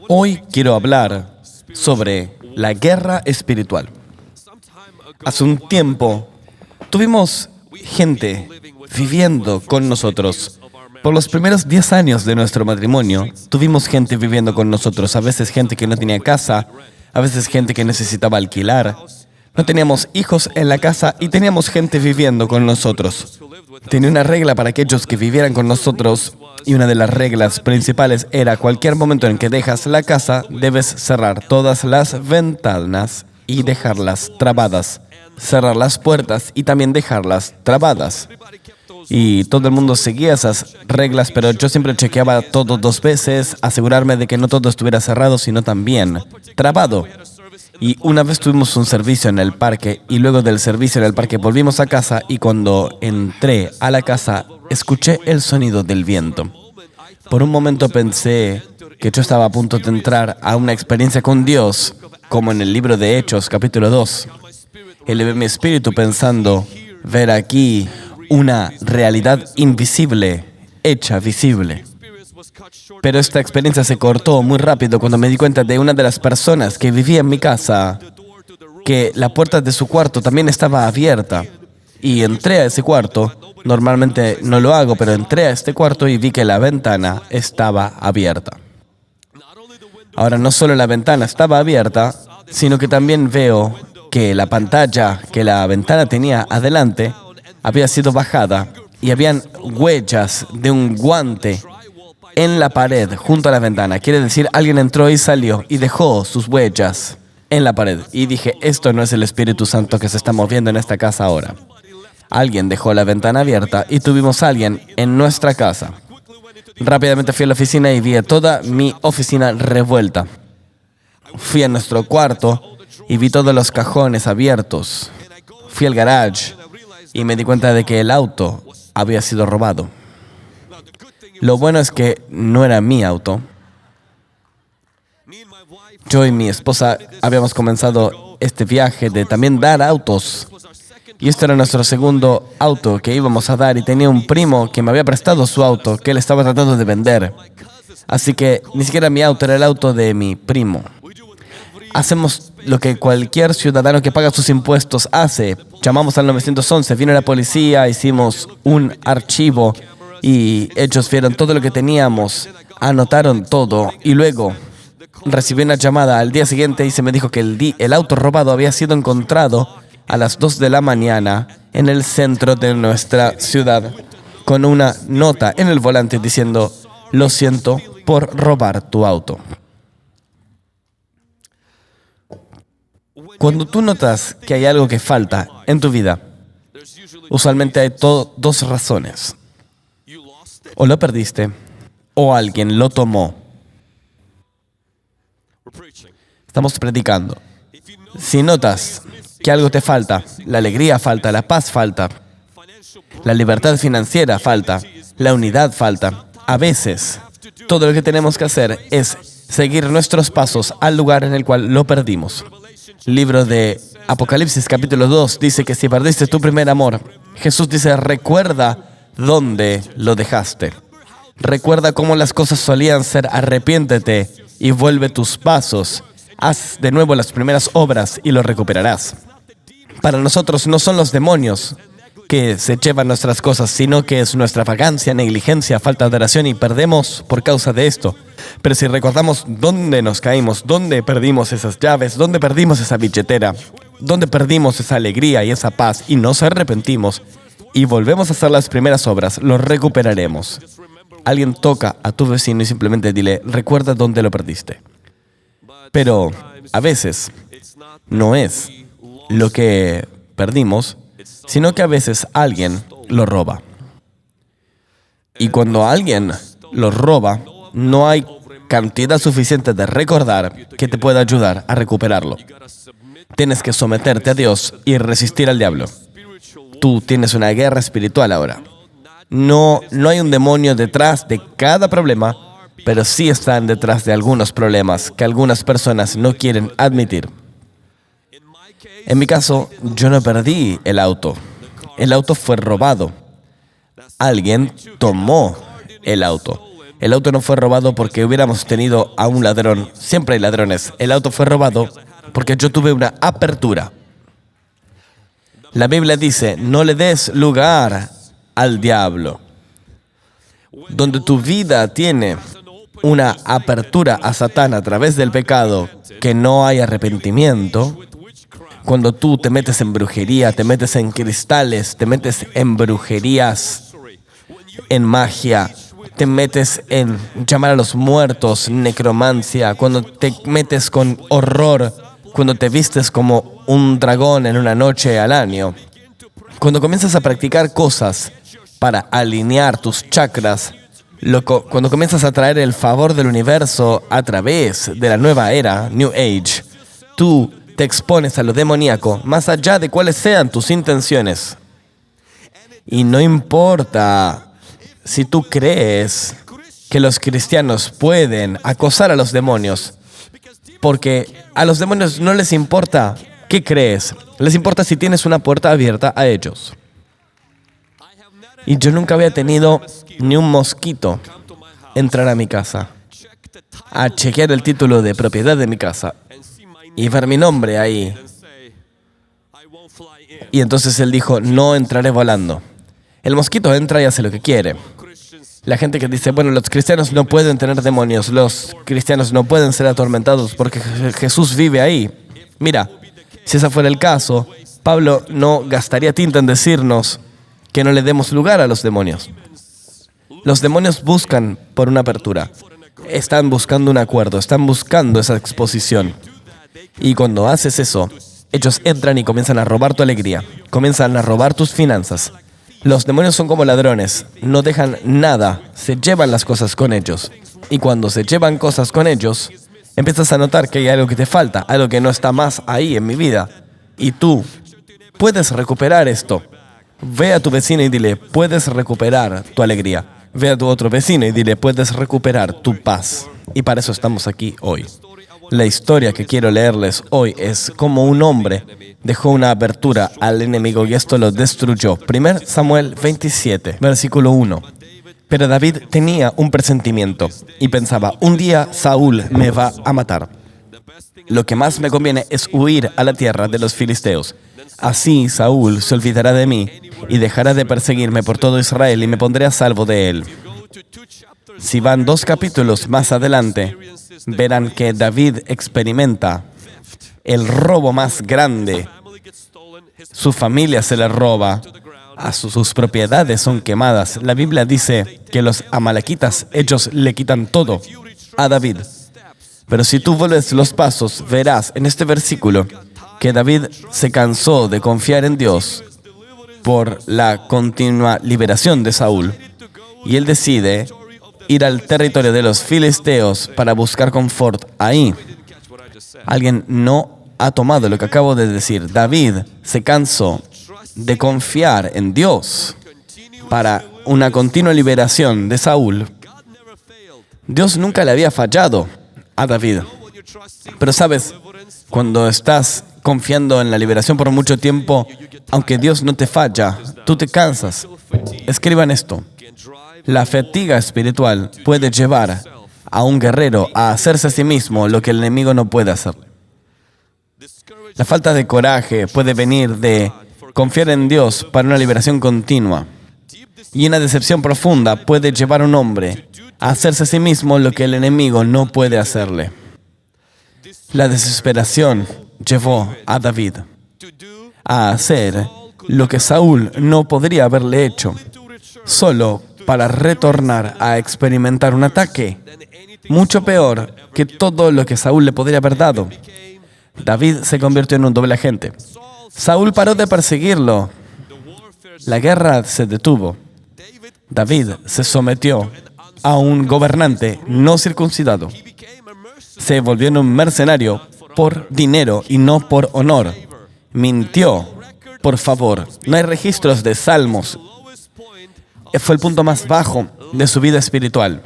Hoy quiero hablar sobre la guerra espiritual. Hace un tiempo tuvimos gente viviendo con nosotros. Por los primeros 10 años de nuestro matrimonio, tuvimos gente viviendo con nosotros. A veces gente que no tenía casa, a veces gente que necesitaba alquilar. No teníamos hijos en la casa y teníamos gente viviendo con nosotros. Tenía una regla para aquellos que vivieran con nosotros y una de las reglas principales era cualquier momento en que dejas la casa, debes cerrar todas las ventanas y dejarlas trabadas. Cerrar las puertas y también dejarlas trabadas. Y todo el mundo seguía esas reglas, pero yo siempre chequeaba todo 2 veces, asegurarme de que no todo estuviera cerrado, sino también trabado. Y una vez tuvimos un servicio en el parque, y luego del servicio en el parque volvimos a casa, y cuando entré a la casa, escuché el sonido del viento. Por un momento pensé que yo estaba a punto de entrar a una experiencia con Dios, como en el libro de Hechos, capítulo 2. Elevé mi espíritu pensando, ver aquí una realidad invisible, hecha visible. Pero esta experiencia se cortó muy rápido cuando me di cuenta de una de las personas que vivía en mi casa, que la puerta de su cuarto también estaba abierta. Y entré a ese cuarto, normalmente no lo hago, pero entré a este cuarto y vi que la ventana estaba abierta. Ahora, no solo la ventana estaba abierta, sino que también veo que la pantalla que la ventana tenía adelante había sido bajada y habían huellas de un guante en la pared junto a la ventana. Quiere decir, alguien entró y salió y dejó sus huellas en la pared. Y dije, esto no es el Espíritu Santo que se está moviendo en esta casa ahora. Alguien dejó la ventana abierta y tuvimos a alguien en nuestra casa. Rápidamente fui a la oficina y vi a toda mi oficina revuelta. Fui a nuestro cuarto y vi todos los cajones abiertos. Fui al garage y me di cuenta de que el auto había sido robado. Lo bueno es que no era mi auto. Yo y mi esposa habíamos comenzado este viaje de también dar autos. Y este era nuestro segundo auto que íbamos a dar y tenía un primo que me había prestado su auto que él estaba tratando de vender. Así que ni siquiera mi auto, era el auto de mi primo. Hacemos lo que cualquier ciudadano que paga sus impuestos hace. Llamamos al 911, vino la policía, hicimos un archivo y ellos vieron todo lo que teníamos, anotaron todo y luego recibí una llamada al día siguiente y se me dijo que el auto robado había sido encontrado a las 2 de la mañana en el centro de nuestra ciudad con una nota en el volante diciendo, lo siento por robar tu auto. Cuando tú notas que hay algo que falta en tu vida, usualmente hay 2 razones. O lo perdiste, o alguien lo tomó. Estamos predicando. Si notas que algo te falta, la alegría falta, la paz falta, la libertad financiera falta, la unidad falta, a veces todo lo que tenemos que hacer es seguir nuestros pasos al lugar en el cual lo perdimos. Libro de Apocalipsis, capítulo 2, dice que si perdiste tu primer amor, Jesús dice, recuerda dónde lo dejaste. Recuerda cómo las cosas solían ser, arrepiéntete y vuelve tus pasos. Haz de nuevo las primeras obras y lo recuperarás. Para nosotros no son los demonios que se llevan nuestras cosas, sino que es nuestra vagancia, negligencia, falta de oración y perdemos por causa de esto. Pero si recordamos dónde nos caímos, dónde perdimos esas llaves, dónde perdimos esa billetera, dónde perdimos esa alegría y esa paz y nos arrepentimos y volvemos a hacer las primeras obras, lo recuperaremos. Alguien toca a tu vecino y simplemente dile, recuerda dónde lo perdiste. Pero a veces no es lo que perdimos, sino que a veces alguien lo roba. Y cuando alguien lo roba, no hay cantidad suficiente de recordar que te pueda ayudar a recuperarlo. Tienes que someterte a Dios y resistir al diablo. Tú tienes una guerra espiritual ahora. No hay un demonio detrás de cada problema, pero sí están detrás de algunos problemas que algunas personas no quieren admitir. En mi caso, yo no perdí el auto. El auto fue robado. Alguien tomó el auto. El auto no fue robado porque hubiéramos tenido a un ladrón. Siempre hay ladrones. El auto fue robado porque yo tuve una apertura. La Biblia dice, no le des lugar al diablo. Donde tu vida tiene una apertura a Satán a través del pecado, que no hay arrepentimiento, cuando tú te metes en brujería, te metes en cristales, te metes en brujerías, en magia, te metes en llamar a los muertos, necromancia, cuando te metes con horror, cuando te vistes como un dragón en una noche al año, cuando comienzas a practicar cosas para alinear tus chakras, cuando comienzas a traer el favor del universo a través de la nueva era, New Age, tú te expones a lo demoníaco, más allá de cuáles sean tus intenciones. Y no importa si tú crees que los cristianos pueden acosar a los demonios, porque a los demonios no les importa qué crees, les importa si tienes una puerta abierta a ellos. Y yo nunca había tenido ni un mosquito entrar a mi casa, a chequear el título de propiedad de mi casa y ver mi nombre ahí. Y entonces él dijo, no entraré volando. El mosquito entra y hace lo que quiere. La gente que dice, bueno, los cristianos no pueden tener demonios, los cristianos no pueden ser atormentados porque Jesús vive ahí. Mira, si ese fuera el caso, Pablo no gastaría tinta en decirnos que no le demos lugar a los demonios. Los demonios buscan por una apertura. Están buscando un acuerdo, están buscando esa exposición. Y cuando haces eso, ellos entran y comienzan a robar tu alegría, comienzan a robar tus finanzas. Los demonios son como ladrones, no dejan nada, se llevan las cosas con ellos. Y cuando se llevan cosas con ellos, empiezas a notar que hay algo que te falta, algo que no está más ahí en mi vida. Y tú puedes recuperar esto. Ve a tu vecino y dile, puedes recuperar tu alegría. Ve a tu otro vecino y dile, puedes recuperar tu paz. Y para eso estamos aquí hoy. La historia que quiero leerles hoy es cómo un hombre dejó una abertura al enemigo y esto lo destruyó. 1 Samuel 27, versículo 1. Pero David tenía un presentimiento y pensaba, un día Saúl me va a matar. Lo que más me conviene es huir a la tierra de los filisteos. Así Saúl se olvidará de mí y dejará de perseguirme por todo Israel y me pondré a salvo de él. Si van 2 capítulos más adelante, verán que David experimenta el robo más grande. Su familia se le roba, sus propiedades son quemadas. La Biblia dice que los amalequitas, ellos le quitan todo a David. Pero si tú vuelves los pasos, verás en este versículo que David se cansó de confiar en Dios por la continua liberación de Saúl. Y él decide ir al territorio de los filisteos para buscar confort ahí. Alguien no ha tomado lo que acabo de decir. David se cansó de confiar en Dios para una continua liberación de Saúl. Dios nunca le había fallado a David. Pero sabes, cuando estás confiando en la liberación por mucho tiempo, aunque Dios no te falla, tú te cansas. Escriban esto. La fatiga espiritual puede llevar a un guerrero a hacerse a sí mismo lo que el enemigo no puede hacer. La falta de coraje puede venir de confiar en Dios para una liberación continua. Y una decepción profunda puede llevar a un hombre a hacerse a sí mismo lo que el enemigo no puede hacerle. La desesperación llevó a David a hacer lo que Saúl no podría haberle hecho, solo para retornar a experimentar un ataque mucho peor que todo lo que Saúl le podría haber dado. David se convirtió en un doble agente. Saúl paró de perseguirlo. La guerra se detuvo. David se sometió a un gobernante no circuncidado. Se volvió en un mercenario por dinero y no por honor. Mintió. Por favor, no hay registros de salmos. Fue el punto más bajo de su vida espiritual.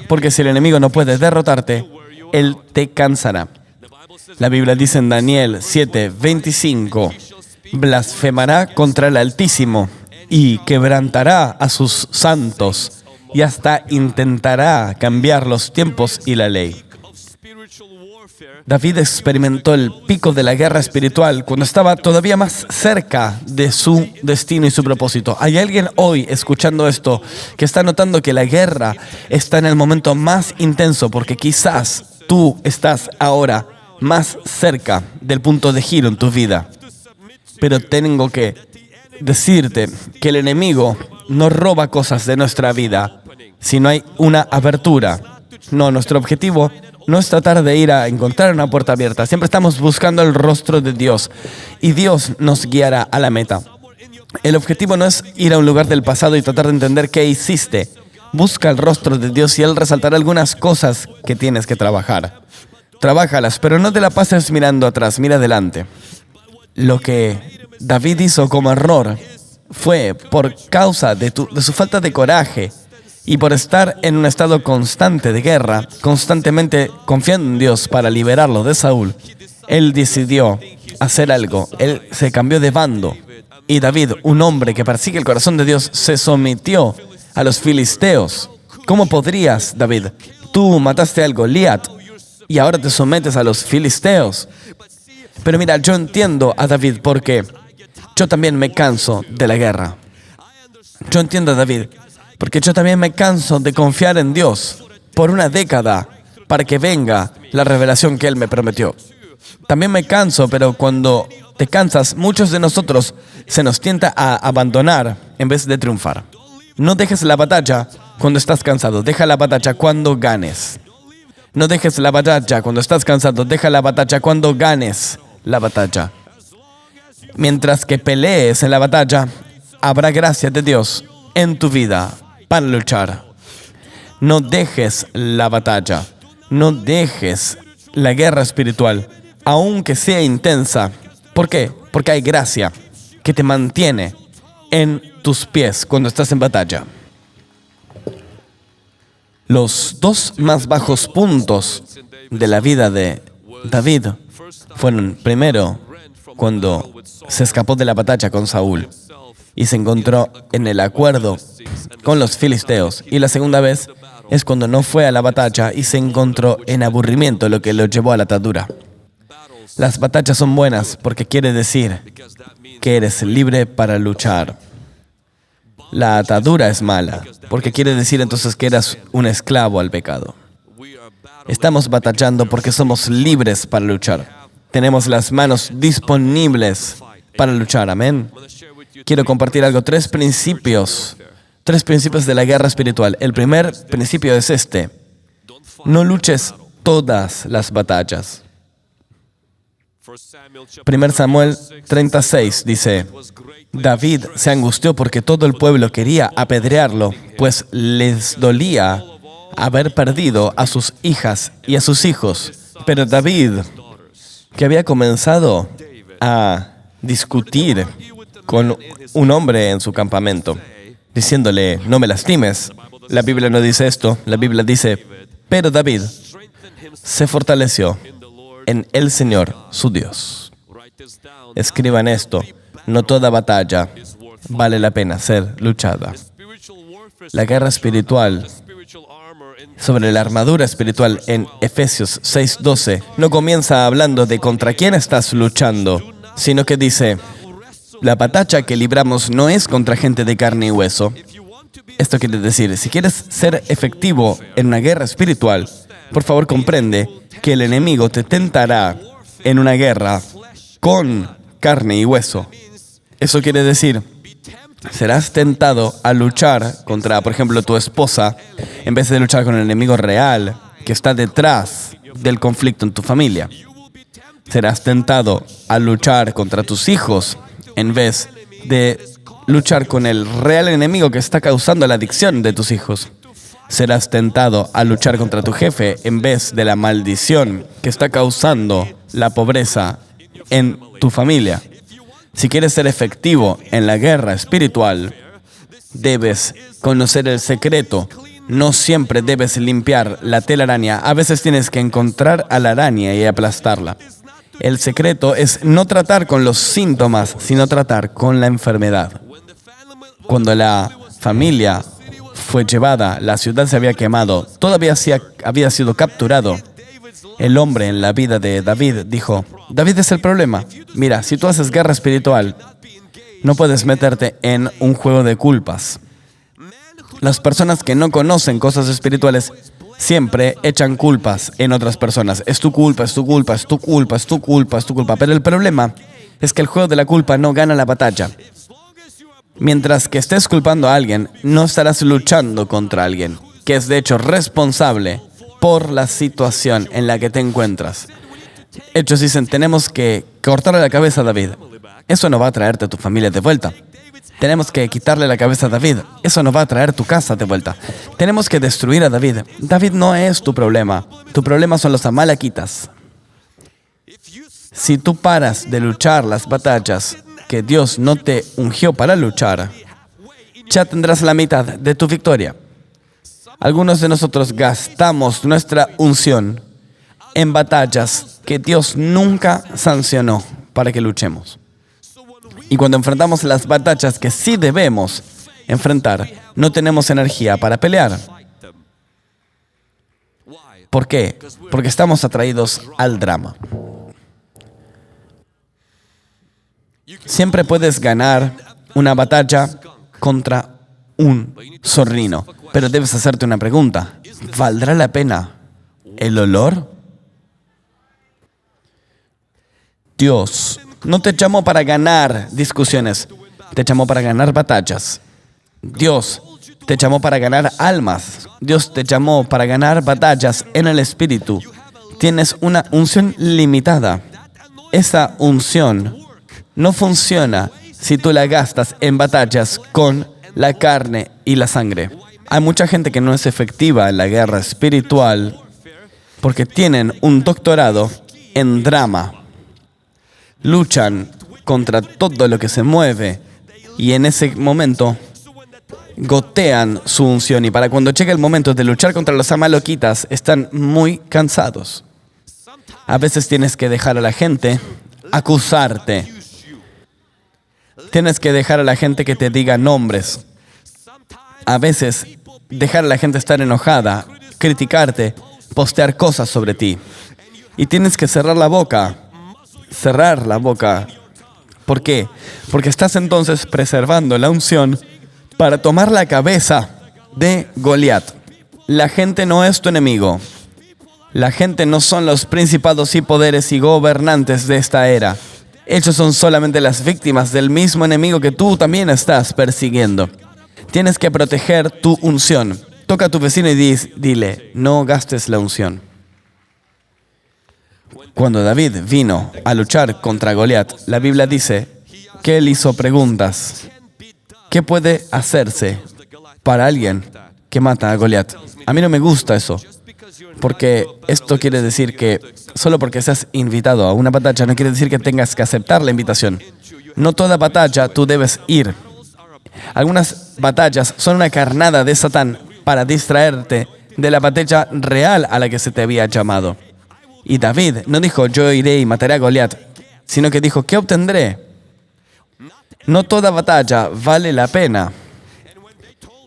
Porque si el enemigo no puede derrotarte, él te cansará. La Biblia dice en Daniel 7:25, blasfemará contra el Altísimo y quebrantará a sus santos y hasta intentará cambiar los tiempos y la ley. David experimentó el pico de la guerra espiritual cuando estaba todavía más cerca de su destino y su propósito. ¿Hay alguien hoy escuchando esto que está notando que la guerra está en el momento más intenso porque quizás tú estás ahora más cerca del punto de giro en tu vida? Pero tengo que decirte que el enemigo no roba cosas de nuestra vida si no hay una abertura. No, nuestro objetivo no es tratar de ir a encontrar una puerta abierta. Siempre estamos buscando el rostro de Dios y Dios nos guiará a la meta. El objetivo no es ir a un lugar del pasado y tratar de entender qué hiciste. Busca el rostro de Dios y Él resaltará algunas cosas que tienes que trabajar. Trabájalas, pero no te la pases mirando atrás, mira adelante. Lo que David hizo como error fue por causa de su falta de coraje y por estar en un estado constante de guerra, constantemente confiando en Dios para liberarlo de Saúl. Él decidió hacer algo. Él se cambió de bando. Y David, un hombre que persigue el corazón de Dios, se sometió a los filisteos. ¿Cómo podrías, David? Tú mataste a Goliat y ahora te sometes a los filisteos. Pero mira, yo entiendo a David porque yo también me canso de la guerra. Yo entiendo a David porque yo también me canso de confiar en Dios por una década para que venga la revelación que Él me prometió. También me canso, pero cuando te cansas, muchos de nosotros se nos tienta a abandonar en vez de triunfar. No dejes la batalla cuando estás cansado, deja la batalla cuando ganes. No dejes la batalla cuando estás cansado, deja la batalla cuando ganes la batalla. Mientras que pelees en la batalla, habrá gracia de Dios en tu vida para luchar. No dejes la batalla, no dejes la guerra espiritual, aunque sea intensa. ¿Por qué? Porque hay gracia que te mantiene en tus pies cuando estás en batalla. Los dos más bajos puntos de la vida de David fueron, primero, cuando se escapó de la batalla con Saúl y se encontró en el acuerdo con los filisteos. Y la segunda vez es cuando no fue a la batalla y se encontró en aburrimiento, lo que lo llevó a la atadura. Las batallas son buenas porque quiere decir que eres libre para luchar. La atadura es mala porque quiere decir entonces que eras un esclavo al pecado. Estamos batallando porque somos libres para luchar. Tenemos las manos disponibles para luchar. Amén. Quiero compartir algo. Tres principios de la guerra espiritual. El primer principio es este: no luches todas las batallas. 1 Samuel 36 dice: David se angustió porque todo el pueblo quería apedrearlo, pues les dolía haber perdido a sus hijas y a sus hijos. Pero David, que había comenzado a discutir con un hombre en su campamento, diciéndole: no me lastimes. La Biblia no dice esto. La Biblia dice: pero David se fortaleció en el Señor, su Dios. Escriban esto: no toda batalla vale la pena ser luchada. La guerra espiritual, sobre la armadura espiritual en Efesios 6:12, no comienza hablando de contra quién estás luchando, sino que dice: la batalla que libramos no es contra gente de carne y hueso. Esto quiere decir, si quieres ser efectivo en una guerra espiritual, por favor comprende que el enemigo te tentará en una guerra con carne y hueso. Eso quiere decir, serás tentado a luchar contra, por ejemplo, tu esposa, en vez de luchar con el enemigo real que está detrás del conflicto en tu familia. Serás tentado a luchar contra tus hijos, en vez de luchar con el real enemigo que está causando la adicción de tus hijos. Serás tentado a luchar contra tu jefe en vez de la maldición que está causando la pobreza en tu familia. Si quieres ser efectivo en la guerra espiritual, debes conocer el secreto. No siempre debes limpiar la telaraña. A veces tienes que encontrar a la araña y aplastarla. El secreto es no tratar con los síntomas, sino tratar con la enfermedad. Cuando la familia fue llevada, la ciudad se había quemado, todo había sido capturado. El hombre en la vida de David dijo, David es el problema. Mira, si tú haces guerra espiritual, no puedes meterte en un juego de culpas. Las personas que no conocen cosas espirituales siempre echan culpas en otras personas. Es tu culpa, es tu culpa, es tu culpa, es tu culpa, es tu culpa. Pero el problema es que el juego de la culpa no gana la batalla. Mientras que estés culpando a alguien, no estarás luchando contra alguien, que es de hecho responsable por la situación en la que te encuentras. Hechos dicen, tenemos que cortarle la cabeza a David. Eso no va a traerte a tu familia de vuelta. Tenemos que quitarle la cabeza a David. Eso no va a traer tu casa de vuelta. Tenemos que destruir a David. David no es tu problema. Tu problema son los amalequitas. Si tú paras de luchar las batallas que Dios no te ungió para luchar, ya tendrás la mitad de tu victoria. Algunos de nosotros gastamos nuestra unción en batallas que Dios nunca sancionó para que luchemos. Y cuando enfrentamos las batallas que sí debemos enfrentar, no tenemos energía para pelear. ¿Por qué? Porque estamos atraídos al drama. Siempre puedes ganar una batalla contra un zorrino, pero debes hacerte una pregunta. ¿Valdrá la pena el olor? Dios no te llamó para ganar discusiones, te llamó para ganar batallas. Dios te llamó para ganar almas. Dios te llamó para ganar batallas en el Espíritu. Tienes una unción limitada. Esa unción no funciona si tú la gastas en batallas con la carne y la sangre. Hay mucha gente que no es efectiva en la guerra espiritual porque tienen un doctorado en drama. Luchan contra todo lo que se mueve y en ese momento gotean su unción y para cuando llegue el momento de luchar contra los amalequitas están muy cansados. A veces tienes que dejar a la gente acusarte. Tienes que dejar a la gente que te diga nombres. A veces dejar a la gente estar enojada, criticarte, postear cosas sobre ti. Y tienes que cerrar la boca. Cerrar la boca. ¿Por qué? Porque estás entonces preservando la unción para tomar la cabeza de Goliat. La gente no es tu enemigo. La gente no son los principados y poderes y gobernantes de esta era. Ellos son solamente las víctimas del mismo enemigo que tú también estás persiguiendo. Tienes que proteger tu unción. Toca a tu vecino y dile, no gastes la unción. Cuando David vino a luchar contra Goliat, la Biblia dice que él hizo preguntas. ¿Qué puede hacerse para alguien que mata a Goliat? A mí no me gusta eso, porque esto quiere decir que solo porque seas invitado a una batalla no quiere decir que tengas que aceptar la invitación. No toda batalla tú debes ir. Algunas batallas son una carnada de Satán para distraerte de la batalla real a la que se te había llamado. Y David no dijo, yo iré y mataré a Goliat, sino que dijo, ¿qué obtendré? No toda batalla vale la pena.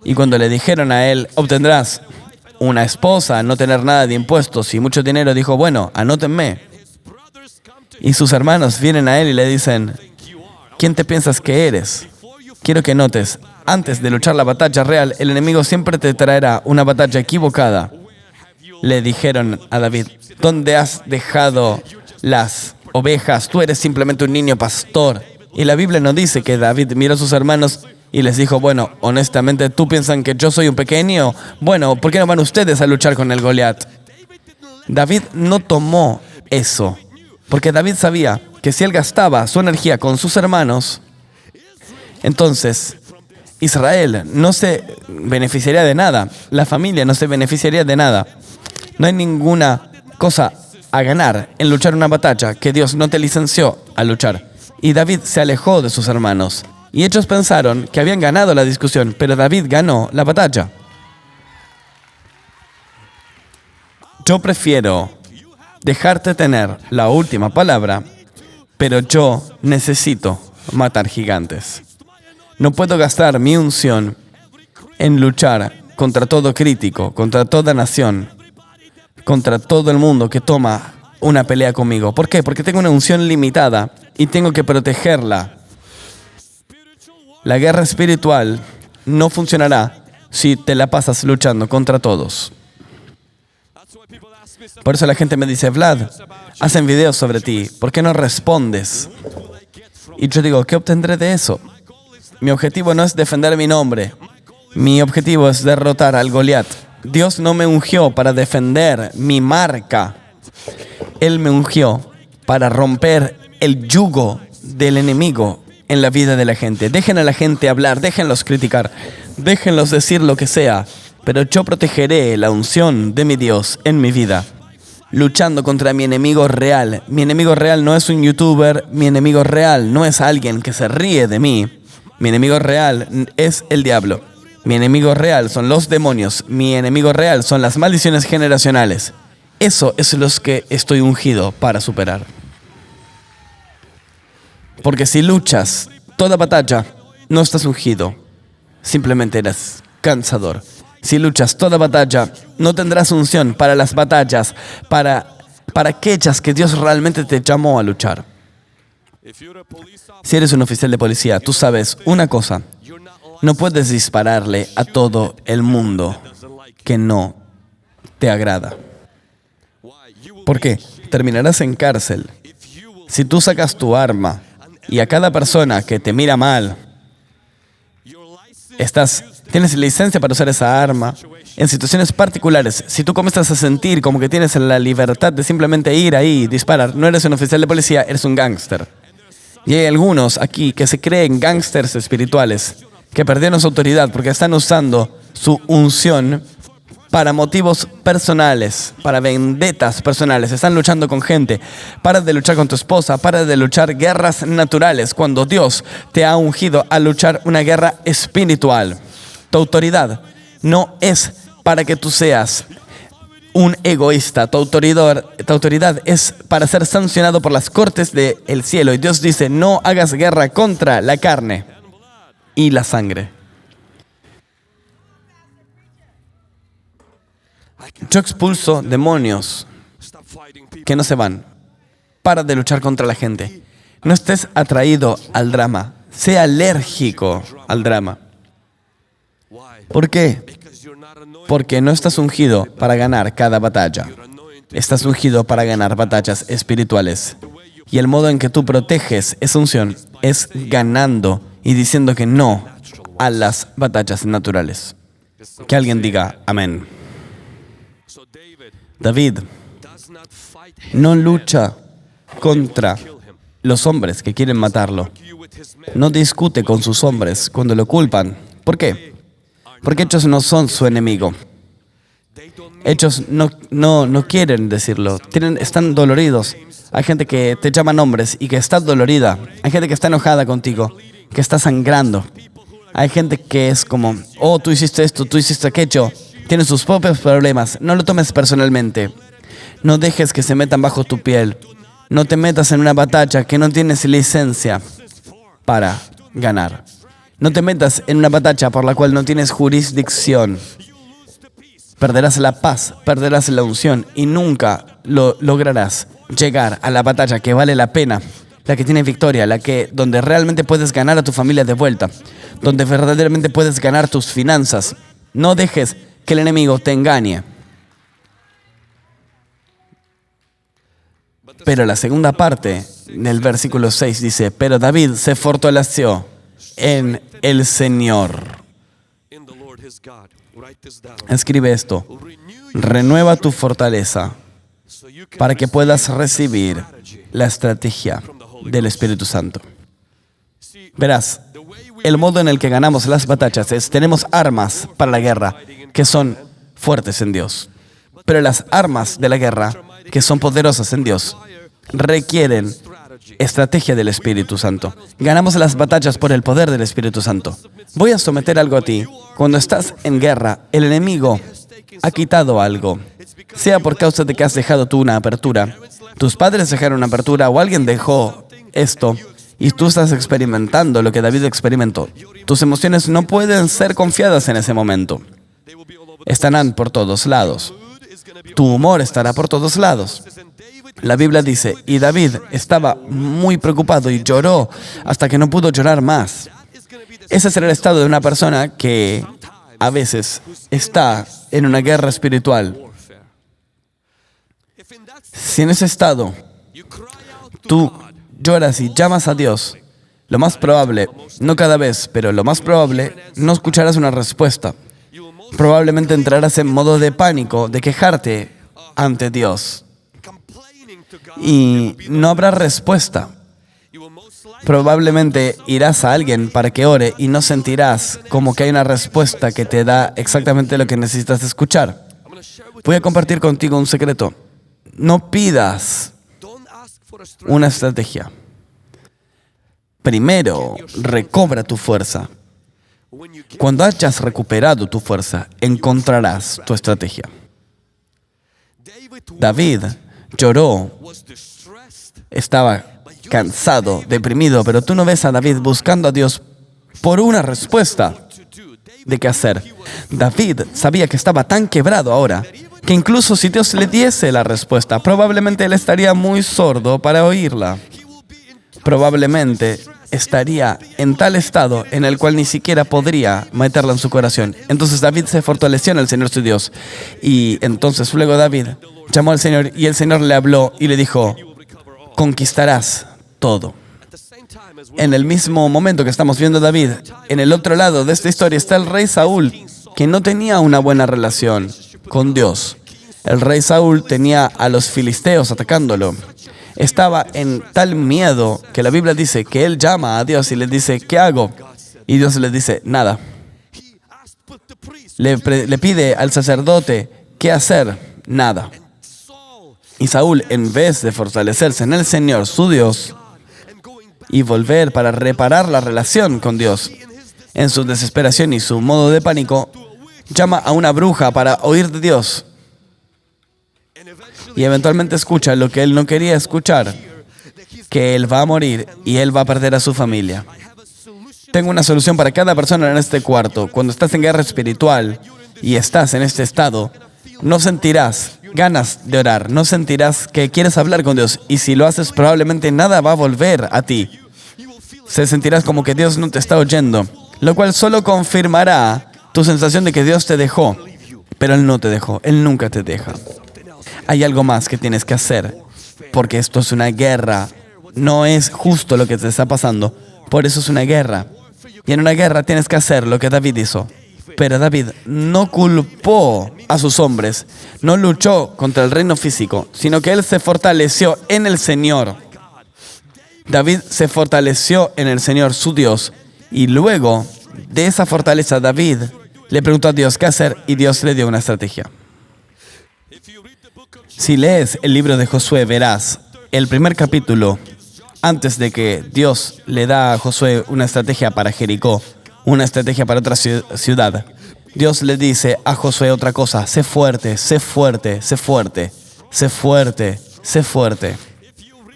Y cuando le dijeron a él, obtendrás una esposa, no tener nada de impuestos y mucho dinero, dijo, bueno, anótenme. Y sus hermanos vienen a él y le dicen, ¿quién te piensas que eres? Quiero que notes, antes de luchar la batalla real, el enemigo siempre te traerá una batalla equivocada. Le dijeron a David, ¿dónde has dejado las ovejas? Tú eres simplemente un niño pastor. Y la Biblia nos dice que David miró a sus hermanos y les dijo, bueno, honestamente, ¿tú piensan que yo soy un pequeño? Bueno, ¿por qué no van ustedes a luchar con el Goliat? David no tomó eso, porque David sabía que si él gastaba su energía con sus hermanos, entonces Israel no se beneficiaría de nada, la familia no se beneficiaría de nada. No hay ninguna cosa a ganar en luchar una batalla que Dios no te licenció a luchar. Y David se alejó de sus hermanos. Y ellos pensaron que habían ganado la discusión, pero David ganó la batalla. Yo prefiero dejarte tener la última palabra, pero yo necesito matar gigantes. No puedo gastar mi unción en luchar contra todo crítico, contra toda nación, contra todo el mundo que toma una pelea conmigo. ¿Por qué? Porque tengo una unción limitada y tengo que protegerla. La guerra espiritual no funcionará si te la pasas luchando contra todos. Por eso la gente me dice, Vlad, hacen videos sobre ti, ¿por qué no respondes? Y yo digo, ¿qué obtendré de eso? Mi objetivo no es defender mi nombre. Mi objetivo es derrotar al Goliat. Dios no me ungió para defender mi marca. Él me ungió para romper el yugo del enemigo en la vida de la gente. Dejen a la gente hablar, déjenlos criticar, déjenlos decir lo que sea, pero yo protegeré la unción de mi Dios en mi vida, luchando contra mi enemigo real. Mi enemigo real no es un youtuber, mi enemigo real no es alguien que se ríe de mí. Mi enemigo real es el diablo. Mi enemigo real son los demonios. Mi enemigo real son las maldiciones generacionales. Eso es lo que estoy ungido para superar. Porque si luchas toda batalla, no estás ungido. Simplemente eres cansador. Si luchas toda batalla, no tendrás unción para las batallas, para aquellas que Dios realmente te llamó a luchar. Si eres un oficial de policía, tú sabes una cosa. No puedes dispararle a todo el mundo que no te agrada. ¿Por qué? Terminarás en cárcel. Si tú sacas tu arma y a cada persona que te mira mal, tienes licencia para usar esa arma en situaciones particulares. Si tú comienzas a sentir como que tienes la libertad de simplemente ir ahí y disparar, no eres un oficial de policía, eres un gángster. Y hay algunos aquí que se creen gángsters espirituales, que perdieron su autoridad porque están usando su unción para motivos personales, para vendetas personales. Están luchando con gente. Para de luchar con tu esposa, para de luchar guerras naturales, cuando Dios te ha ungido a luchar una guerra espiritual. Tu autoridad no es para que tú seas un egoísta. Tu autoridad es para ser sancionado por las cortes del cielo. Y Dios dice, no hagas guerra contra la carne y la sangre. Yo expulso demonios que no se van. Para de luchar contra la gente. No estés atraído al drama. Sea alérgico al drama. ¿Por qué? Porque no estás ungido para ganar cada batalla. Estás ungido para ganar batallas espirituales. Y el modo en que tú proteges esa unción es ganando y diciendo que no a las batallas naturales. Que alguien diga amén. David no lucha contra los hombres que quieren matarlo. No discute con sus hombres cuando lo culpan. ¿Por qué? Porque ellos no son su enemigo. Ellos no quieren decirlo. Están doloridos. Hay gente que te llama nombres y que está dolorida. Hay gente que está enojada contigo, que está sangrando. Hay gente que es como, oh, tú hiciste esto, tú hiciste aquello. Tienen sus propios problemas. No lo tomes personalmente. No dejes que se metan bajo tu piel. No te metas en una batalla que no tienes licencia para ganar. No te metas en una batalla por la cual no tienes jurisdicción. Perderás la paz, perderás la unción y nunca lograrás llegar a la batalla que vale la pena, la que tiene victoria, donde realmente puedes ganar a tu familia de vuelta, donde verdaderamente puedes ganar tus finanzas. No dejes que el enemigo te engañe. Pero la segunda parte del versículo 6 dice, pero David se fortaleció en el Señor. Escribe esto. Renueva tu fortaleza para que puedas recibir la estrategia del Espíritu Santo. Verás, el modo en el que ganamos las batallas es, tenemos armas para la guerra que son fuertes en Dios. Pero las armas de la guerra, que son poderosas en Dios, requieren estrategia del Espíritu Santo. Ganamos las batallas por el poder del Espíritu Santo. Voy a someter algo a ti. Cuando estás en guerra, el enemigo ha quitado algo. Sea por causa de que has dejado tú una apertura, tus padres dejaron una apertura o alguien dejó esto y tú estás experimentando lo que David experimentó. Tus emociones no pueden ser confiadas en ese momento. Estarán por todos lados. Tu humor estará por todos lados. La Biblia dice, y David estaba muy preocupado y lloró hasta que no pudo llorar más. Ese será el estado de una persona que a veces está en una guerra espiritual. Si en ese estado tú lloras y llamas a Dios, lo más probable, no cada vez, pero lo más probable, no escucharás una respuesta. Probablemente entrarás en modo de pánico, de quejarte ante Dios. Y no habrá respuesta. Probablemente irás a alguien para que ore y no sentirás como que hay una respuesta que te da exactamente lo que necesitas escuchar. Voy a compartir contigo un secreto. No pidas una estrategia. Primero, recobra tu fuerza. Cuando hayas recuperado tu fuerza, encontrarás tu estrategia. David lloró, estaba cansado, deprimido, pero tú no ves a David buscando a Dios por una respuesta de qué hacer. David sabía que estaba tan quebrado ahora, que incluso si Dios le diese la respuesta, probablemente él estaría muy sordo para oírla. Probablemente estaría en tal estado en el cual ni siquiera podría meterla en su corazón. Entonces David se fortaleció en el Señor su Dios. Y entonces luego David llamó al Señor y el Señor le habló y le dijo, conquistarás todo. En el mismo momento que estamos viendo a David, en el otro lado de esta historia está el rey Saúl, que no tenía una buena relación con Dios. El rey Saúl tenía a los filisteos atacándolo. Estaba en tal miedo que la Biblia dice que él llama a Dios y le dice, ¿qué hago? Y Dios le dice, nada. Le pide al sacerdote, ¿qué hacer? Nada. Y Saúl, en vez de fortalecerse en el Señor, su Dios, y volver para reparar la relación con Dios, en su desesperación y su modo de pánico, llama a una bruja para oír de Dios. Y eventualmente escucha lo que él no quería escuchar, que él va a morir y él va a perder a su familia. Tengo una solución para cada persona en este cuarto. Cuando estás en guerra espiritual y estás en este estado, no sentirás ganas de orar, no sentirás que quieres hablar con Dios. Y si lo haces, probablemente nada va a volver a ti. Se sentirás como que Dios no te está oyendo, lo cual solo confirmará tu sensación de que Dios te dejó. Pero Él no te dejó, Él nunca te deja. Hay algo más que tienes que hacer, porque esto es una guerra. No es justo lo que te está pasando, por eso es una guerra. Y en una guerra tienes que hacer lo que David hizo. Pero David no culpó a sus hombres, no luchó contra el reino físico, sino que él se fortaleció en el Señor. David se fortaleció en el Señor, su Dios, y luego de esa fortaleza David le preguntó a Dios qué hacer y Dios le dio una estrategia. Si lees el libro de Josué, verás el primer capítulo, antes de que Dios le da a Josué una estrategia para Jericó, una estrategia para otra ciudad. Dios le dice a Josué otra cosa, sé fuerte, sé fuerte, sé fuerte, sé fuerte, sé fuerte.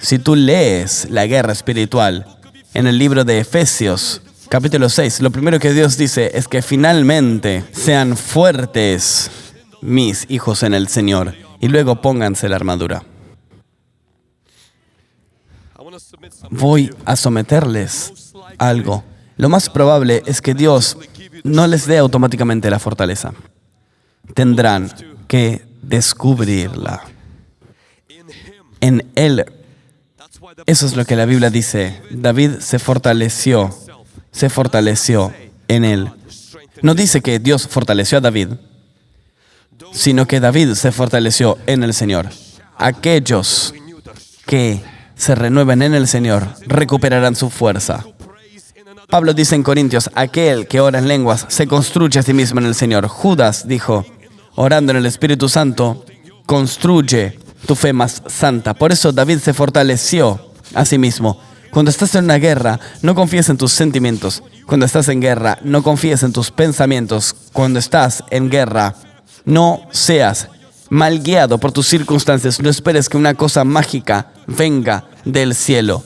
Si tú lees la guerra espiritual en el libro de Efesios, capítulo 6, lo primero que Dios dice es que finalmente sean fuertes mis hijos en el Señor y luego pónganse la armadura. Voy a someterles a algo. Lo más probable es que Dios no les dé automáticamente la fortaleza. Tendrán que descubrirla en Él. Eso es lo que la Biblia dice. David se fortaleció en Él. No dice que Dios fortaleció a David, sino que David se fortaleció en el Señor. Aquellos que se renueven en el Señor recuperarán su fuerza. Pablo dice en Corintios, aquel que ora en lenguas se construye a sí mismo en el Señor. Judas dijo, orando en el Espíritu Santo, construye tu fe más santa. Por eso David se fortaleció a sí mismo. Cuando estás en una guerra, no confíes en tus sentimientos. Cuando estás en guerra, no confíes en tus pensamientos. Cuando estás en guerra, no seas mal guiado por tus circunstancias. No esperes que una cosa mágica venga del cielo.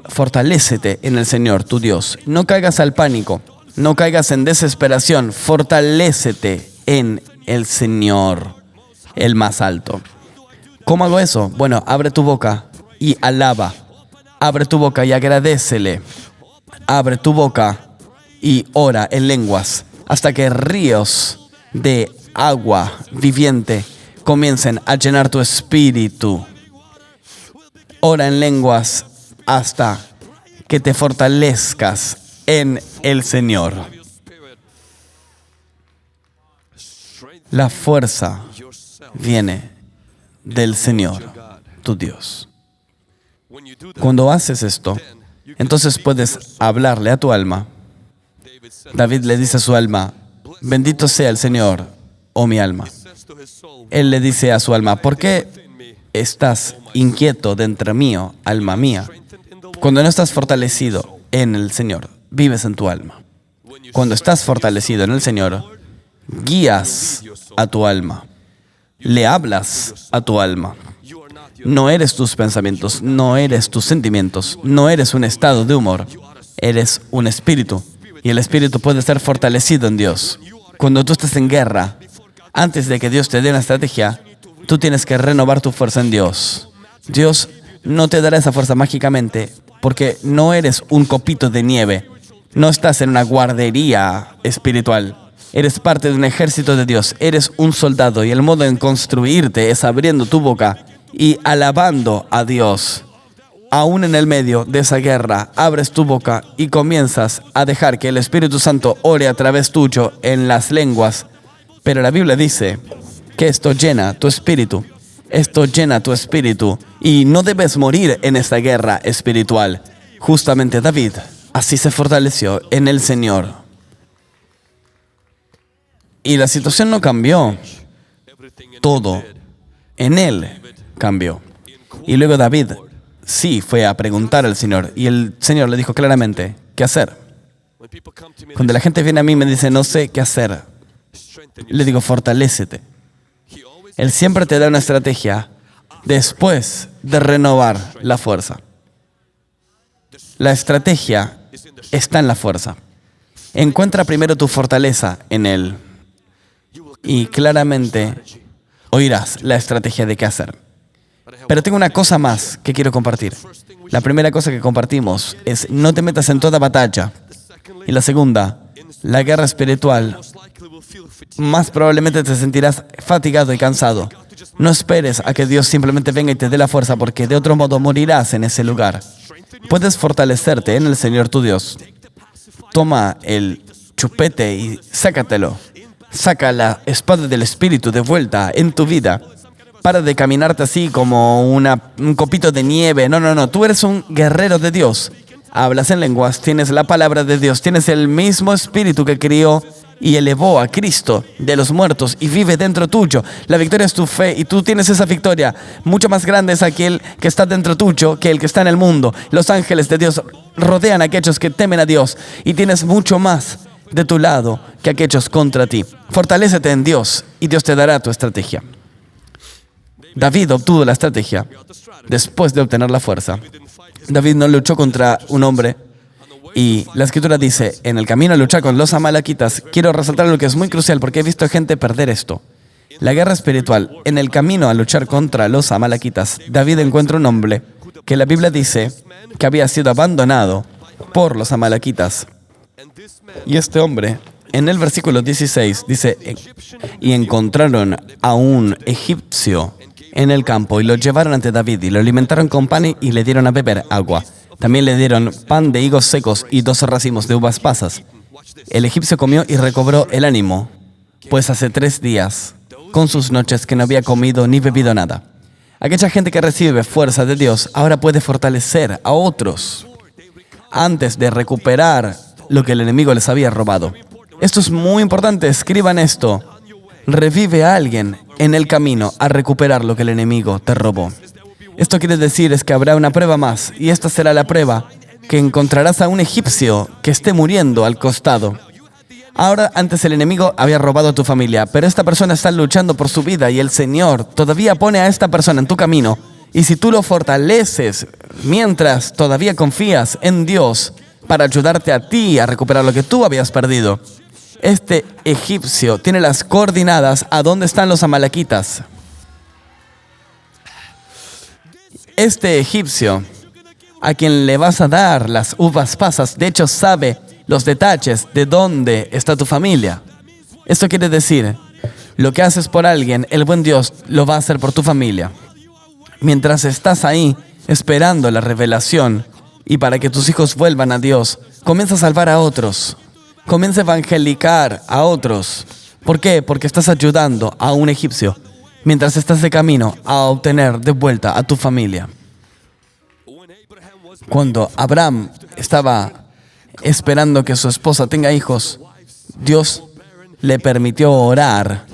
Fortalécete en el Señor, tu Dios. No caigas al pánico. No caigas en desesperación. Fortalécete en el Señor, el más alto. ¿Cómo hago eso? Bueno, abre tu boca y alaba. Abre tu boca y agradécele. Abre tu boca y ora en lenguas hasta que ríos de agua viviente comiencen a llenar tu espíritu. Ora en lenguas hasta que te fortalezcas en el Señor. La fuerza viene del Señor, tu Dios. Cuando haces esto, entonces puedes hablarle a tu alma. David le dice a su alma, bendito sea el Señor, oh mi alma. Él le dice a su alma, ¿por qué estás inquieto dentro mío, alma mía? Cuando no estás fortalecido en el Señor, vives en tu alma. Cuando estás fortalecido en el Señor, guías a tu alma. Le hablas a tu alma. No eres tus pensamientos, no eres tus sentimientos, no eres un estado de humor. Eres un espíritu. Y el espíritu puede ser fortalecido en Dios. Cuando tú estás en guerra, antes de que Dios te dé una estrategia, tú tienes que renovar tu fuerza en Dios. Dios no te dará esa fuerza mágicamente porque no eres un copito de nieve. No estás en una guardería espiritual. Eres parte de un ejército de Dios. Eres un soldado y el modo en construirte es abriendo tu boca y alabando a Dios. Aún en el medio de esa guerra, abres tu boca y comienzas a dejar que el Espíritu Santo ore a través tuyo en las lenguas. Pero la Biblia dice que esto llena tu espíritu. Esto llena tu espíritu y no debes morir en esta guerra espiritual. Justamente David así se fortaleció en el Señor. Y la situación no cambió. Todo en él cambió. Y luego David sí fue a preguntar al Señor y el Señor le dijo claramente qué hacer. Cuando la gente viene a mí y me dice no sé qué hacer, le digo fortalécete. Él siempre te da una estrategia después de renovar la fuerza. La estrategia está en la fuerza. Encuentra primero tu fortaleza en Él y claramente oirás la estrategia de qué hacer. Pero tengo una cosa más que quiero compartir. La primera cosa que compartimos es no te metas en toda batalla. Y la segunda, la guerra espiritual, más probablemente te sentirás fatigado y cansado. No esperes a que Dios simplemente venga y te dé la fuerza porque de otro modo morirás en ese lugar. Puedes fortalecerte en el Señor tu Dios. Toma el chupete y sácatelo. Saca la espada del Espíritu de vuelta en tu vida. Para de caminarte así como un copito de nieve. No. Tú eres un guerrero de Dios. Hablas en lenguas, tienes la palabra de Dios, tienes el mismo Espíritu que crió y elevó a Cristo de los muertos y vive dentro tuyo. La victoria es tu fe y tú tienes esa victoria. Mucho más grande es aquel que está dentro tuyo que el que está en el mundo. Los ángeles de Dios rodean a aquellos que temen a Dios y tienes mucho más de tu lado que aquellos contra ti. Fortalécete en Dios y Dios te dará tu estrategia. David obtuvo la estrategia después de obtener la fuerza. David no luchó contra un hombre y la Escritura dice, en el camino a luchar con los amalequitas, quiero resaltar algo que es muy crucial porque he visto gente perder esto. La guerra espiritual, en el camino a luchar contra los amalequitas, David encuentra un hombre que la Biblia dice que había sido abandonado por los amalequitas. Y este hombre, en el versículo 16, dice, y encontraron a un egipcio en el campo y lo llevaron ante David y lo alimentaron con pan y le dieron a beber agua. También le dieron pan de higos secos y 2 racimos de uvas pasas. El egipcio comió y recobró el ánimo, pues hace 3 días, con sus noches, que no había comido ni bebido nada. Aquella gente que recibe fuerza de Dios ahora puede fortalecer a otros antes de recuperar lo que el enemigo les había robado. Esto es muy importante, escriban esto. Revive a alguien en el camino a recuperar lo que el enemigo te robó. Esto quiere decir es que habrá una prueba más, y esta será la prueba, que encontrarás a un egipcio que esté muriendo al costado. Ahora, antes el enemigo había robado a tu familia, pero esta persona está luchando por su vida y el Señor todavía pone a esta persona en tu camino. Y si tú lo fortaleces mientras todavía confías en Dios, para ayudarte a ti a recuperar lo que tú habías perdido. Este egipcio tiene las coordenadas a dónde están los amalequitas. Este egipcio, a quien le vas a dar las uvas pasas, de hecho sabe los detalles de dónde está tu familia. Esto quiere decir, lo que haces por alguien, el buen Dios lo va a hacer por tu familia. Mientras estás ahí esperando la revelación y para que tus hijos vuelvan a Dios, comienza a salvar a otros. Comienza a evangelicar a otros. ¿Por qué? Porque estás ayudando a un egipcio mientras estás de camino a obtener de vuelta a tu familia. Cuando Abraham estaba esperando que su esposa tenga hijos, Dios le permitió orar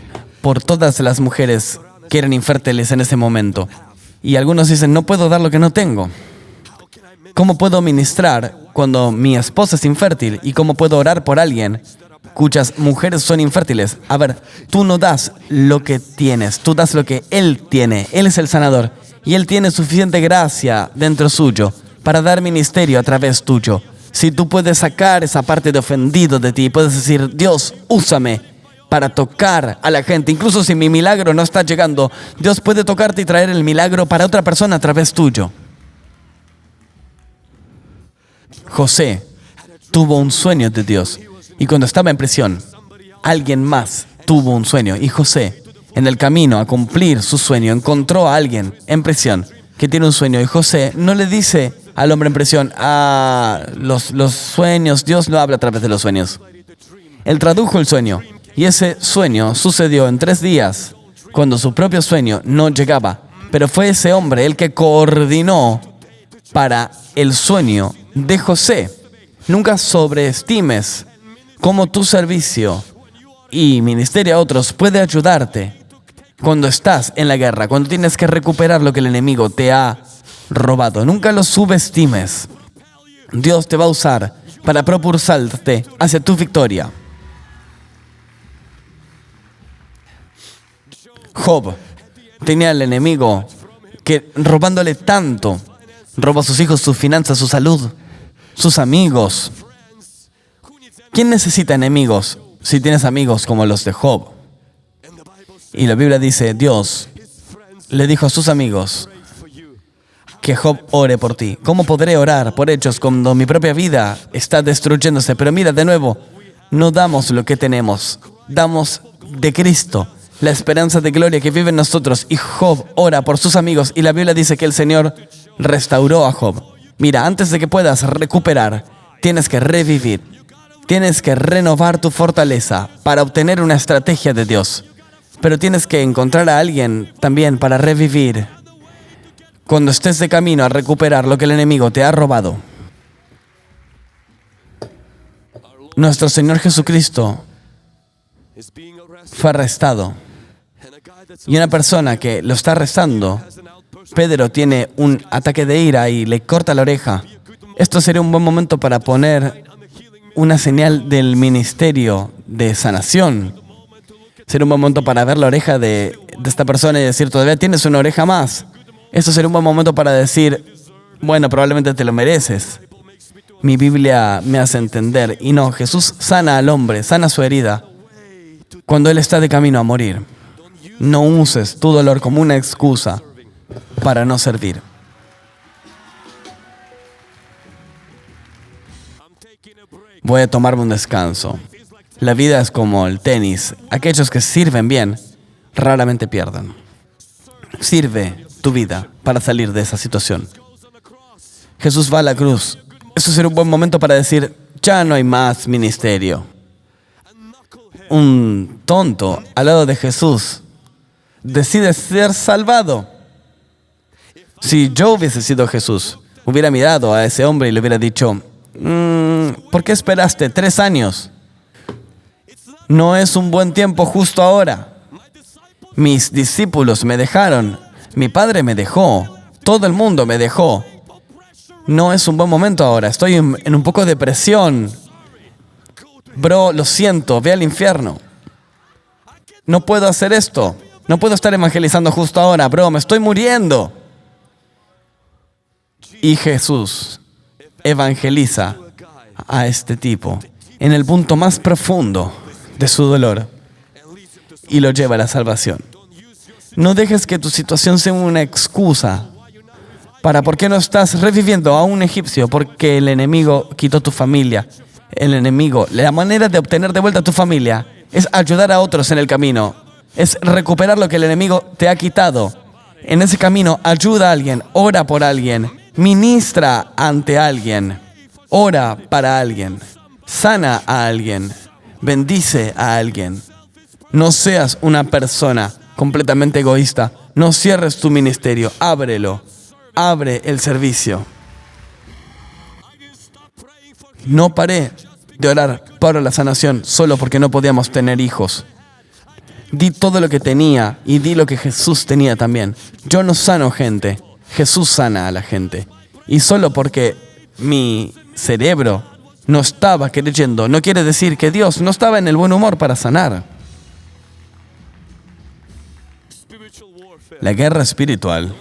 por todas las mujeres que eran infértiles en ese momento. Y algunos dicen, no puedo dar lo que no tengo. ¿Cómo puedo ministrar cuando mi esposa es infértil? ¿Y cómo puedo orar por alguien cuyas mujeres son infértiles? A ver, tú no das lo que tienes, tú das lo que Él tiene. Él es el sanador y Él tiene suficiente gracia dentro suyo para dar ministerio a través tuyo. Si tú puedes sacar esa parte de ofendido de ti, puedes decir, Dios, úsame para tocar a la gente. Incluso si mi milagro no está llegando, Dios puede tocarte y traer el milagro para otra persona a través tuyo. José tuvo un sueño de Dios y cuando estaba en prisión, alguien más tuvo un sueño y José, en el camino a cumplir su sueño, encontró a alguien en prisión que tiene un sueño y José no le dice al hombre en prisión, los sueños, Dios lo habla a través de los sueños. Él tradujo el sueño y ese sueño sucedió en 3 días cuando su propio sueño no llegaba, pero fue ese hombre el que coordinó para el sueño de José. Nunca sobreestimes cómo tu servicio y ministerio a otros puede ayudarte cuando estás en la guerra, cuando tienes que recuperar lo que el enemigo te ha robado. Nunca lo subestimes. Dios te va a usar para propulsarte hacia tu victoria. Job tenía al enemigo que robándole tanto, robó a sus hijos, sus finanzas, su salud, sus amigos. ¿Quién necesita enemigos si tienes amigos como los de Job? Y la Biblia dice, Dios le dijo a sus amigos que Job ore por ti. ¿Cómo podré orar por ellos cuando mi propia vida está destruyéndose? Pero mira, de nuevo, no damos lo que tenemos, damos de Cristo, la esperanza de gloria que vive en nosotros. Y Job ora por sus amigos y la Biblia dice que el Señor restauró a Job. Mira, antes de que puedas recuperar, tienes que revivir. Tienes que renovar tu fortaleza para obtener una estrategia de Dios. Pero tienes que encontrar a alguien también para revivir cuando estés de camino a recuperar lo que el enemigo te ha robado. Nuestro Señor Jesucristo fue arrestado. Y una persona que lo está arrestando, Pedro, tiene un ataque de ira y le corta la oreja. Esto sería un buen momento para poner una señal del ministerio de sanación. Sería un buen momento para ver la oreja de esta persona y decir, todavía tienes una oreja más. Esto sería un buen momento para decir, bueno, probablemente te lo mereces. Mi Biblia me hace entender. Y no, Jesús sana al hombre, sana su herida cuando él está de camino a morir. No uses tu dolor como una excusa para no servir. Voy a tomarme un descanso. La vida es como el tenis. Aquellos que sirven bien, raramente pierden. Sirve tu vida para salir de esa situación. Jesús va a la cruz. Eso será un buen momento para decir, ya no hay más ministerio. Un tonto al lado de Jesús decide ser salvado. Si yo hubiese sido Jesús, hubiera mirado a ese hombre y le hubiera dicho, ¿por qué esperaste 3 años? No es un buen tiempo justo ahora. Mis discípulos me dejaron, mi padre me dejó, todo el mundo me dejó. No es un buen momento ahora, estoy en un poco de presión. Bro, lo siento, ve al infierno. No puedo hacer esto, no puedo estar evangelizando justo ahora, bro, me estoy muriendo. Y Jesús evangeliza a este tipo en el punto más profundo de su dolor y lo lleva a la salvación. No dejes que tu situación sea una excusa para por qué no estás reviviendo a un egipcio, porque el enemigo quitó tu familia. El enemigo, la manera de obtener de vuelta tu familia es ayudar a otros en el camino, es recuperar lo que el enemigo te ha quitado. En ese camino, ayuda a alguien, ora por alguien, ministra ante alguien, ora para alguien, sana a alguien, bendice a alguien. No seas una persona completamente egoísta. No cierres tu ministerio, ábrelo, abre el servicio. No paré de orar para la sanación solo porque no podíamos tener hijos. Di todo lo que tenía y di lo que Jesús tenía también. Yo no sano gente, Jesús sana a la gente. Y solo porque mi cerebro no estaba creyendo, no quiere decir que Dios no estaba en el buen humor para sanar. La guerra espiritual.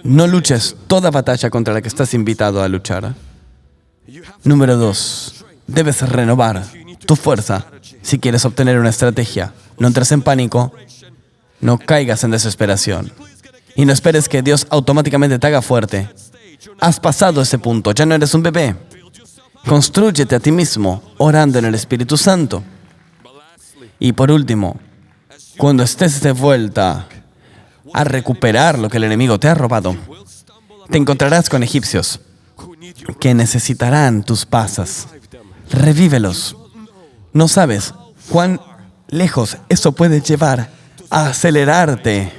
No luches toda batalla contra la que estás invitado a luchar. Número 2. Debes renovar tu fuerza si quieres obtener una estrategia. No entres en pánico, no caigas en desesperación y no esperes que Dios automáticamente te haga fuerte. Has pasado ese punto, ya no eres un bebé. Constrúyete a ti mismo orando en el Espíritu Santo. Y por último, cuando estés de vuelta a recuperar lo que el enemigo te ha robado, te encontrarás con egipcios que necesitarán tus pasas. Revívelos. No sabes cuán lejos eso puede llevar a acelerarte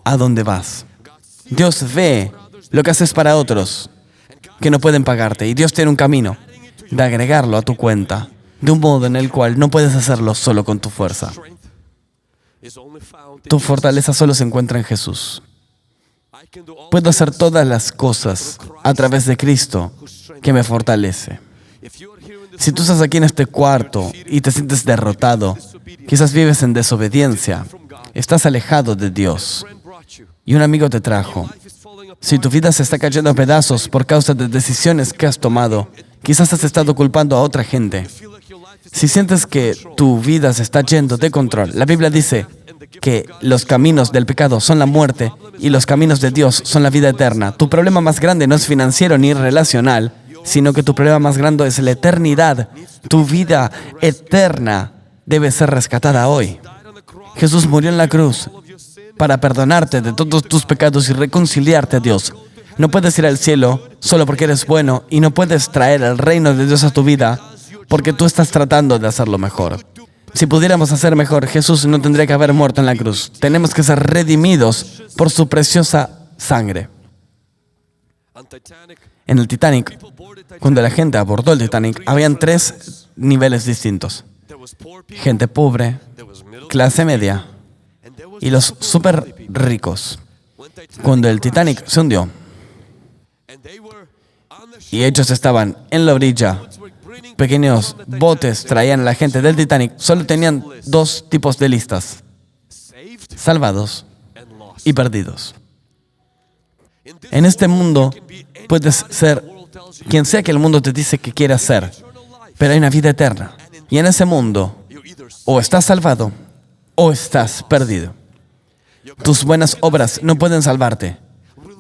a donde vas. Dios ve lo que haces para otros que no pueden pagarte y Dios tiene un camino de agregarlo a tu cuenta de un modo en el cual no puedes hacerlo solo con tu fuerza. Tu fortaleza solo se encuentra en Jesús. Puedo hacer todas las cosas a través de Cristo que me fortalece. Si tú estás aquí en este cuarto y te sientes derrotado, quizás vives en desobediencia, estás alejado de Dios y un amigo te trajo. Si tu vida se está cayendo a pedazos por causa de decisiones que has tomado, quizás has estado culpando a otra gente. Si sientes que tu vida se está yendo de control, la Biblia dice que los caminos del pecado son la muerte y los caminos de Dios son la vida eterna. Tu problema más grande no es financiero ni relacional, sino que tu problema más grande es la eternidad. Tu vida eterna debe ser rescatada hoy. Jesús murió en la cruz para perdonarte de todos tus pecados y reconciliarte a Dios. No puedes ir al cielo solo porque eres bueno y no puedes traer el reino de Dios a tu vida porque tú estás tratando de hacerlo mejor. Si pudiéramos hacer mejor, Jesús no tendría que haber muerto en la cruz. Tenemos que ser redimidos por su preciosa sangre. En el Titanic, cuando la gente abordó el Titanic, habían 3 niveles distintos. Gente pobre, clase media y los súper ricos. Cuando el Titanic se hundió y ellos estaban en la orilla, pequeños botes traían a la gente del Titanic, solo tenían 2 tipos de listas: salvados y perdidos. En este mundo puedes ser quien sea que el mundo te dice que quieras ser, pero hay una vida eterna. Y en ese mundo, o estás salvado o estás perdido. Tus buenas obras no pueden salvarte.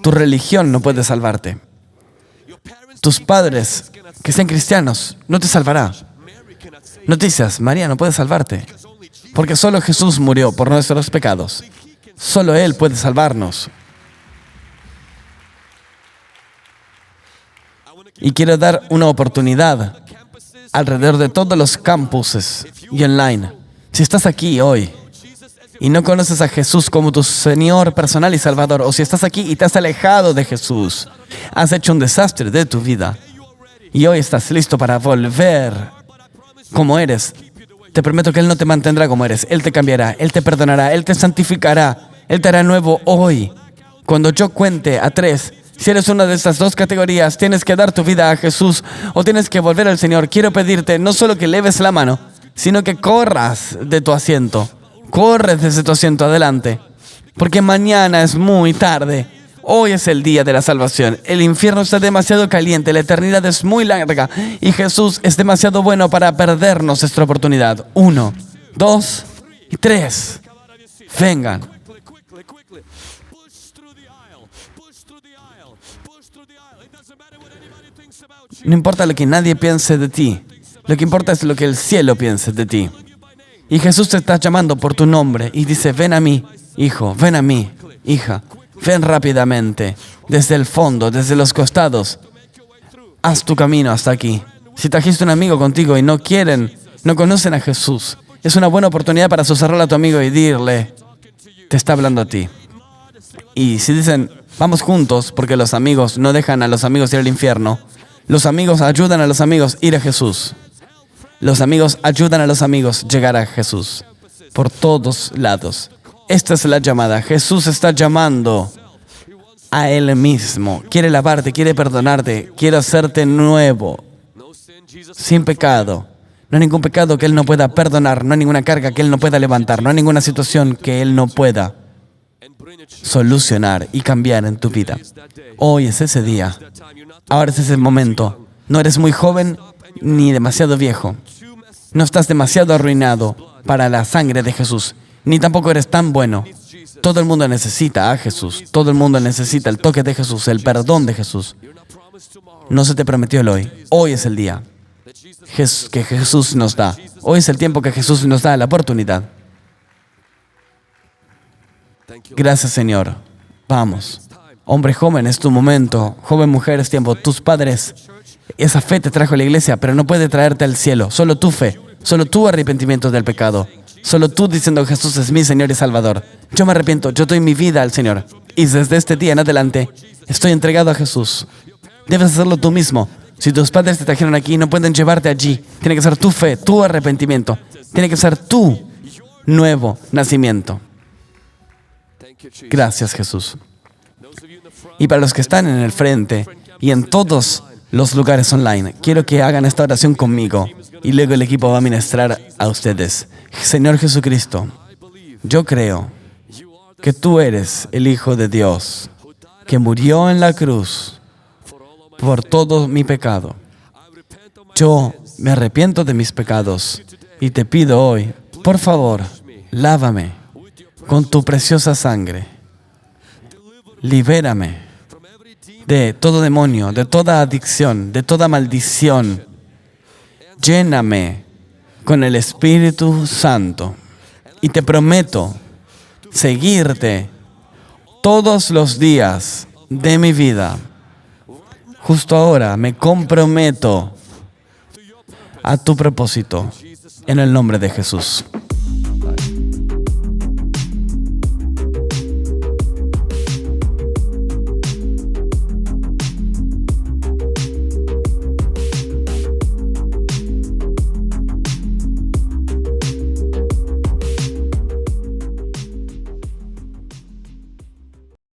Tu religión no puede salvarte. Tus padres, que sean cristianos, no te salvará. Noticias, María no puede salvarte, porque solo Jesús murió por nuestros pecados. Solo Él puede salvarnos. Y quiero dar una oportunidad alrededor de todos los campuses y online. Si estás aquí hoy y no conoces a Jesús como tu Señor personal y Salvador, o si estás aquí y te has alejado de Jesús, has hecho un desastre de tu vida y hoy estás listo para volver como eres, te prometo que Él no te mantendrá como eres. Él te cambiará, Él te perdonará, Él te santificará, Él te hará nuevo hoy. Cuando yo cuente a 3, si eres una de estas 2 categorías, tienes que dar tu vida a Jesús o tienes que volver al Señor. Quiero pedirte no solo que leves la mano, sino que corras de tu asiento. Corres desde tu asiento adelante, porque mañana es muy tarde. Hoy es el día de la salvación. El infierno está demasiado caliente, la eternidad es muy larga y Jesús es demasiado bueno para perdernos esta oportunidad. 1, 2 y 3. Vengan. No importa lo que nadie piense de ti. Lo que importa es lo que el cielo piense de ti. Y Jesús te está llamando por tu nombre y dice, ven a mí, hijo, ven a mí, hija. Ven rápidamente, desde el fondo, desde los costados. Haz tu camino hasta aquí. Si trajiste un amigo contigo y no conocen a Jesús, es una buena oportunidad para susurrarle a tu amigo y decirle, te está hablando a ti. Y si dicen, vamos juntos, porque los amigos no dejan a los amigos ir al infierno, los amigos ayudan a los amigos a ir a Jesús. Los amigos ayudan a los amigos a llegar a Jesús. Por todos lados. Esta es la llamada. Jesús está llamando a Él mismo. Quiere lavarte, quiere perdonarte, quiere hacerte nuevo, sin pecado. No hay ningún pecado que Él no pueda perdonar, no hay ninguna carga que Él no pueda levantar, no hay ninguna situación que Él no pueda solucionar y cambiar en tu vida. Hoy es ese día. Ahora es ese momento. No eres muy joven ni demasiado viejo. No estás demasiado arruinado para la sangre de Jesús. Ni tampoco eres tan bueno. Todo el mundo necesita a Jesús. Todo el mundo necesita el toque de Jesús, el perdón de Jesús. No se te prometió el hoy. Hoy es el día que Jesús nos da. Hoy es el tiempo que Jesús nos da la oportunidad. Gracias, Señor. Vamos. Hombre joven, es tu momento. Joven mujer, es tiempo. Tus padres, esa fe te trajo a la iglesia, pero no puede traerte al cielo. Solo tu fe, solo tu arrepentimiento del pecado. Solo tú diciendo Jesús es mi Señor y Salvador. Yo me arrepiento, yo doy mi vida al Señor. Y desde este día en adelante, estoy entregado a Jesús. Debes hacerlo tú mismo. Si tus padres te trajeron aquí, no pueden llevarte allí. Tiene que ser tu fe, tu arrepentimiento. Tiene que ser tu nuevo nacimiento. Gracias, Jesús. Y para los que están en el frente y en todos los lugares online, quiero que hagan esta oración conmigo. Y luego el equipo va a ministrar a ustedes. Señor Jesucristo, yo creo que tú eres el Hijo de Dios, que murió en la cruz por todo mi pecado. Yo me arrepiento de mis pecados y te pido hoy, por favor, lávame con tu preciosa sangre. Libérame de todo demonio, de toda adicción, de toda maldición. Lléname con el Espíritu Santo y te prometo seguirte todos los días de mi vida. Justo ahora me comprometo a tu propósito en el nombre de Jesús.